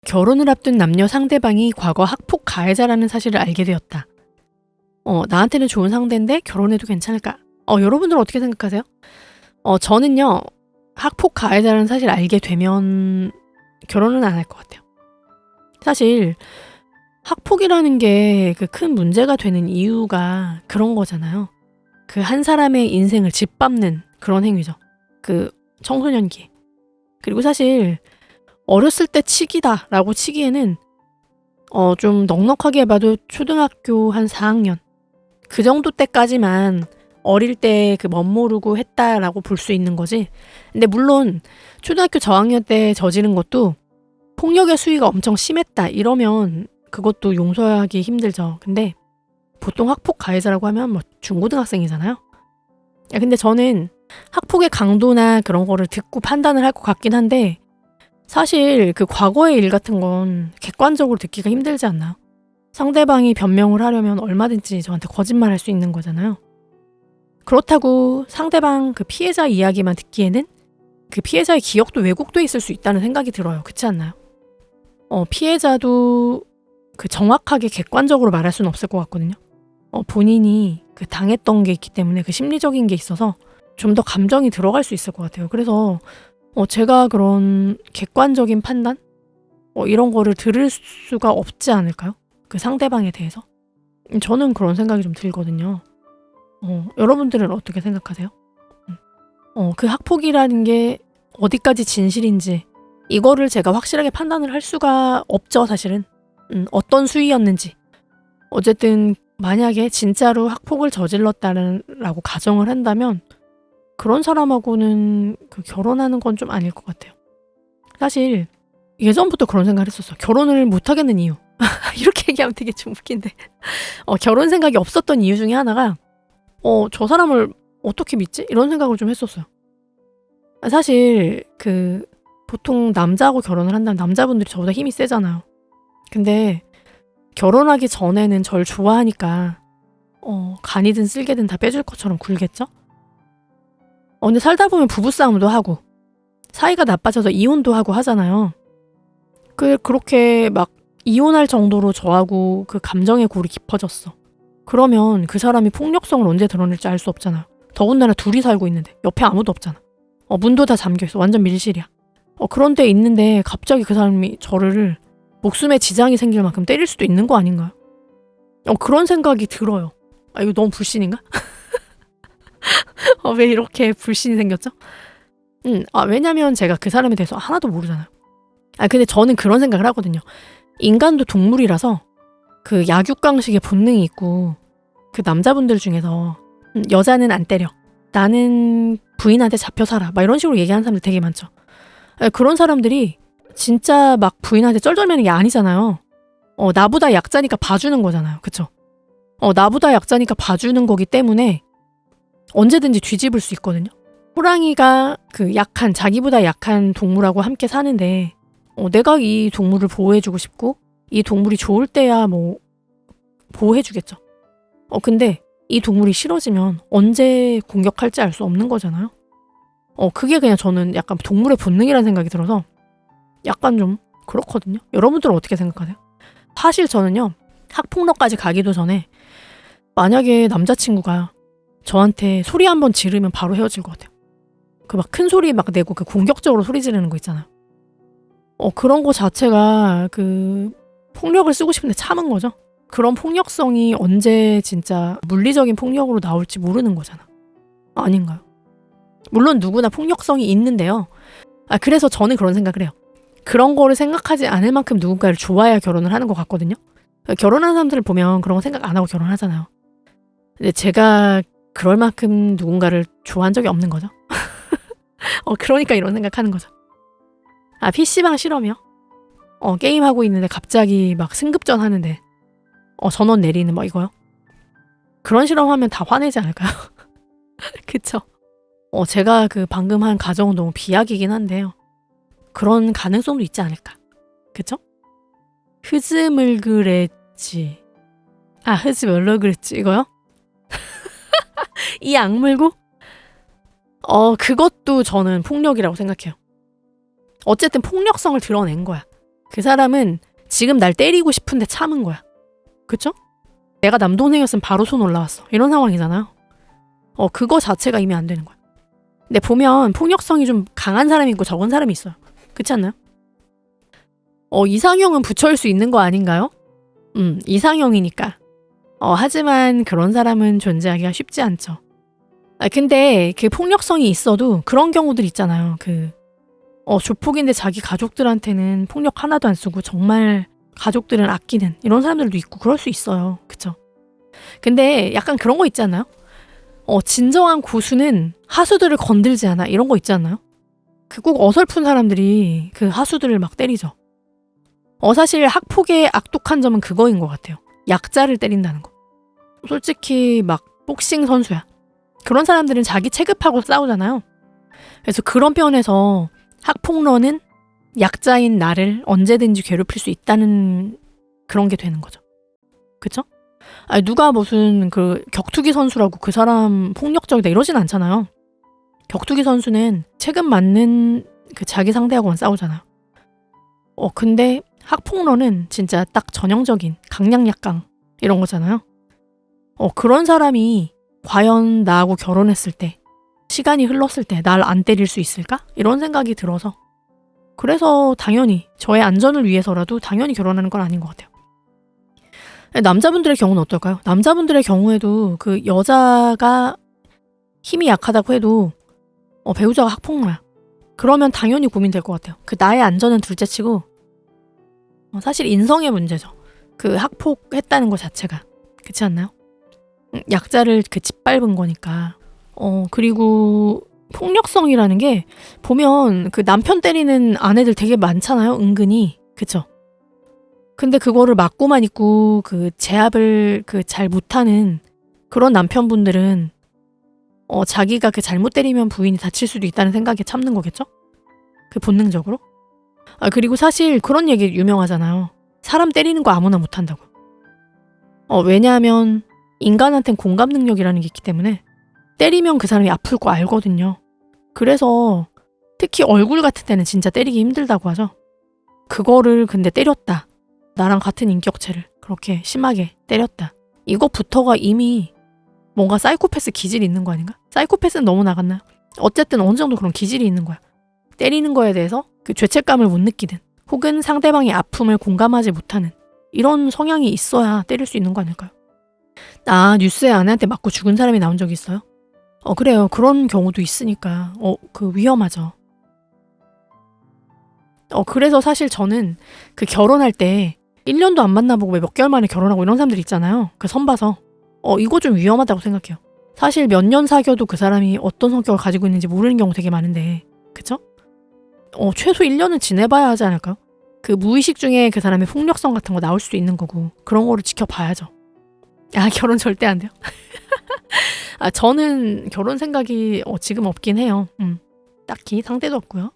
결혼을 앞둔 남녀 상대방이 과거 학폭 가해자라는 사실을 알게 되었다. 나한테는 좋은 상대인데 결혼해도 괜찮을까? 여러분들은 어떻게 생각하세요? 저는요, 학폭 가해자라는 사실을 알게 되면 결혼은 안 할 것 같아요. 사실 학폭이라는 게 그 큰 문제가 되는 이유가 그런 거잖아요. 그 한 사람의 인생을 짓밟는 그런 행위죠. 그 청소년기에. 그리고 사실 어렸을 때 치기다라고 치기에는 좀 넉넉하게 봐도 초등학교 한 4학년 그 정도 때까지만 어릴 때 그 멋모르고 했다라고 볼 수 있는 거지. 근데 물론 초등학교 저학년 때 저지른 것도 폭력의 수위가 엄청 심했다 이러면 그것도 용서하기 힘들죠. 근데 보통 학폭 가해자라고 하면 뭐 중고등학생이잖아요. 근데 저는 학폭의 강도나 그런 거를 듣고 판단을 할 것 같긴 한데 사실 그 과거의 일 같은 건 객관적으로 듣기가 힘들지 않나요? 상대방이 변명을 하려면 얼마든지 저한테 거짓말할 수 있는 거잖아요. 그렇다고 상대방 그 피해자 이야기만 듣기에는 그 피해자의 기억도 왜곡돼 있을 수 있다는 생각이 들어요. 그렇지 않나요? 피해자도 그 정확하게 객관적으로 말할 수는 없을 것 같거든요. 본인이 그 당했던 게 있기 때문에 그 심리적인 게 있어서 좀 더 감정이 들어갈 수 있을 것 같아요. 그래서 제가 그런 객관적인 판단? 이런 거를 들을 수가 없지 않을까요? 그 상대방에 대해서? 저는 그런 생각이 좀 들거든요. 여러분들은 어떻게 생각하세요? 그 학폭이라는 게 어디까지 진실인지 이거를 제가 확실하게 판단을 할 수가 없죠, 사실은. 어떤 수위였는지. 어쨌든 만약에 진짜로 학폭을 저질렀다라고 가정을 한다면 그런 사람하고는 그 결혼하는 건 좀 아닐 것 같아요. 사실 예전부터 그런 생각을 했었어요. 결혼을 못 하겠는 이유. 이렇게 얘기하면 되게 좀 웃긴데. 결혼 생각이 없었던 이유 중에 하나가 저 사람을 어떻게 믿지? 이런 생각을 좀 했었어요. 사실 그 보통 남자하고 결혼을 한다면 남자분들이 저보다 힘이 세잖아요. 근데 결혼하기 전에는 절 좋아하니까 간이든 쓸개든 다 빼줄 것처럼 굴겠죠? 근데 살다 보면 부부싸움도 하고 사이가 나빠져서 이혼도 하고 하잖아요. 그렇게 막 이혼할 정도로 저하고 그 감정의 골이 깊어졌어. 그러면 그 사람이 폭력성을 언제 드러낼지 알 수 없잖아요. 더군다나 둘이 살고 있는데 옆에 아무도 없잖아. 문도 다 잠겨있어. 완전 밀실이야. 그런데 있는데 갑자기 그 사람이 저를 목숨에 지장이 생길 만큼 때릴 수도 있는 거 아닌가요? 그런 생각이 들어요. 이거 너무 불신인가? 왜 이렇게 불신이 생겼죠? 왜냐면 제가 그 사람에 대해서 하나도 모르잖아요. 근데 저는 그런 생각을 하거든요. 인간도 동물이라서 그 약육강식의 본능이 있고 그 남자분들 중에서 여자는 안 때려. 나는 부인한테 잡혀 살아. 막 이런 식으로 얘기하는 사람들 되게 많죠. 그런 사람들이 진짜 막 부인한테 쩔쩔매는 게 아니잖아요. 나보다 약자니까 봐주는 거잖아요. 그쵸? 나보다 약자니까 봐주는 거기 때문에 언제든지 뒤집을 수 있거든요. 호랑이가 그 자기보다 약한 동물하고 함께 사는데 내가 이 동물을 보호해주고 싶고 이 동물이 좋을 때야 뭐 보호해주겠죠. 근데 이 동물이 싫어지면 언제 공격할지 알 수 없는 거잖아요. 그게 그냥 저는 약간 동물의 본능이라는 생각이 들어서 약간 좀 그렇거든요. 여러분들은 어떻게 생각하세요? 사실 저는요, 학폭력까지 가기도 전에 만약에 남자친구가 저한테 소리 한번 지르면 바로 헤어질 것 같아요. 그 막 큰 소리 막 내고 그 공격적으로 소리 지르는 거 있잖아요. 그런 거 자체가 그 폭력을 쓰고 싶은데 참은 거죠. 그런 폭력성이 언제 진짜 물리적인 폭력으로 나올지 모르는 거잖아. 아닌가요? 물론 누구나 폭력성이 있는데요. 그래서 저는 그런 생각을 해요. 그런 거를 생각하지 않을 만큼 누군가를 좋아해야 결혼을 하는 것 같거든요. 결혼하는 사람들을 보면 그런 거 생각 안 하고 결혼하잖아요. 근데 제가 그럴 만큼 누군가를 좋아한 적이 없는 거죠. 그러니까 이런 생각하는 거죠. PC방 실험이요? 게임하고 있는데 갑자기 막 승급전 하는데 전원 내리는 뭐 이거요? 그런 실험하면 다 화내지 않을까요? 그쵸? 제가 그 방금 한 가정은 너무 비약이긴 한데요. 그런 가능성도 있지 않을까. 그쵸? 흐즈물 그랬지. 흐즈물러 그랬지 이거요? 이 악물고? 그것도 저는 폭력이라고 생각해요. 어쨌든 폭력성을 드러낸 거야. 그 사람은 지금 날 때리고 싶은데 참은 거야. 그쵸? 내가 남동생이었으면 바로 손 올라왔어. 이런 상황이잖아요. 그거 자체가 이미 안 되는 거야. 근데 보면 폭력성이 좀 강한 사람이 있고 적은 사람이 있어요. 그렇지 않나요? 이상형은 붙여올 수 있는 거 아닌가요? 이상형이니까. 하지만 그런 사람은 존재하기가 쉽지 않죠. 근데 그 폭력성이 있어도 그런 경우들 있잖아요. 조폭인데 자기 가족들한테는 폭력 하나도 안 쓰고 정말 가족들은 아끼는 이런 사람들도 있고 그럴 수 있어요. 그쵸? 근데 약간 그런 거 있지 않나요? 진정한 고수는 하수들을 건들지 않아. 이런 거 있지 않나요? 꼭 어설픈 사람들이 그 하수들을 막 때리죠. 사실 학폭의 악독한 점은 그거인 것 같아요. 약자를 때린다는 거. 솔직히 막 복싱 선수야. 그런 사람들은 자기 체급하고 싸우잖아요. 그래서 그런 면에서 학폭러는 약자인 나를 언제든지 괴롭힐 수 있다는 그런 게 되는 거죠. 그쵸? 누가 무슨 격투기 선수라고 그 사람 폭력적이다 이러진 않잖아요. 격투기 선수는 체급 맞는 자기 상대하고만 싸우잖아요. 근데 학폭러는 진짜 딱 전형적인 강약약강 이런 거잖아요. 그런 사람이 과연 나하고 결혼했을 때, 시간이 흘렀을 때 날 안 때릴 수 있을까? 이런 생각이 들어서 그래서 당연히 저의 안전을 위해서라도 당연히 결혼하는 건 아닌 것 같아요. 남자분들의 경우는 어떨까요? 남자분들의 경우에도 그 여자가 힘이 약하다고 해도 배우자가 학폭러야. 그러면 당연히 고민될 것 같아요. 나의 안전은 둘째치고 사실 인성의 문제죠. 학폭했다는 것 자체가. 그렇지 않나요? 약자를 짓밟은 거니까. 그리고 폭력성이라는 게 보면 남편 때리는 아내들 되게 많잖아요. 은근히. 그쵸? 근데 그거를 맞고만 있고 제압을 잘 못하는 그런 남편분들은 자기가 잘못 때리면 부인이 다칠 수도 있다는 생각에 참는 거겠죠? 본능적으로? 그리고 사실 그런 얘기 유명하잖아요. 사람 때리는 거 아무나 못한다고. 왜냐하면 인간한텐 공감 능력이라는 게 있기 때문에 때리면 그 사람이 아플 거 알거든요. 그래서 특히 얼굴 같은 데는 진짜 때리기 힘들다고 하죠. 그거를 근데 때렸다. 나랑 같은 인격체를 그렇게 심하게 때렸다. 이거부터가 이미 뭔가 사이코패스 기질이 있는 거 아닌가? 사이코패스는 너무 나갔나요? 어쨌든 어느 정도 그런 기질이 있는 거야. 때리는 거에 대해서 죄책감을 못 느끼든 혹은 상대방의 아픔을 공감하지 못하는 이런 성향이 있어야 때릴 수 있는 거 아닐까요? 뉴스에 아내한테 맞고 죽은 사람이 나온 적이 있어요? 그래요. 그런 경우도 있으니까 위험하죠. 그래서 사실 저는 결혼할 때 1년도 안 만나보고 왜 몇 개월 만에 결혼하고 이런 사람들 있잖아요. 선 봐서 이거 좀 위험하다고 생각해요. 사실 몇 년 사귀어도 그 사람이 어떤 성격을 가지고 있는지 모르는 경우 되게 많은데 그쵸? 최소 1년은 지내봐야 하지 않을까요? 무의식 중에 그 사람의 폭력성 같은 거 나올 수도 있는 거고 그런 거를 지켜봐야죠. 결혼 절대 안 돼요? 저는 결혼 생각이 지금 없긴 해요. 딱히 상대도 없고요.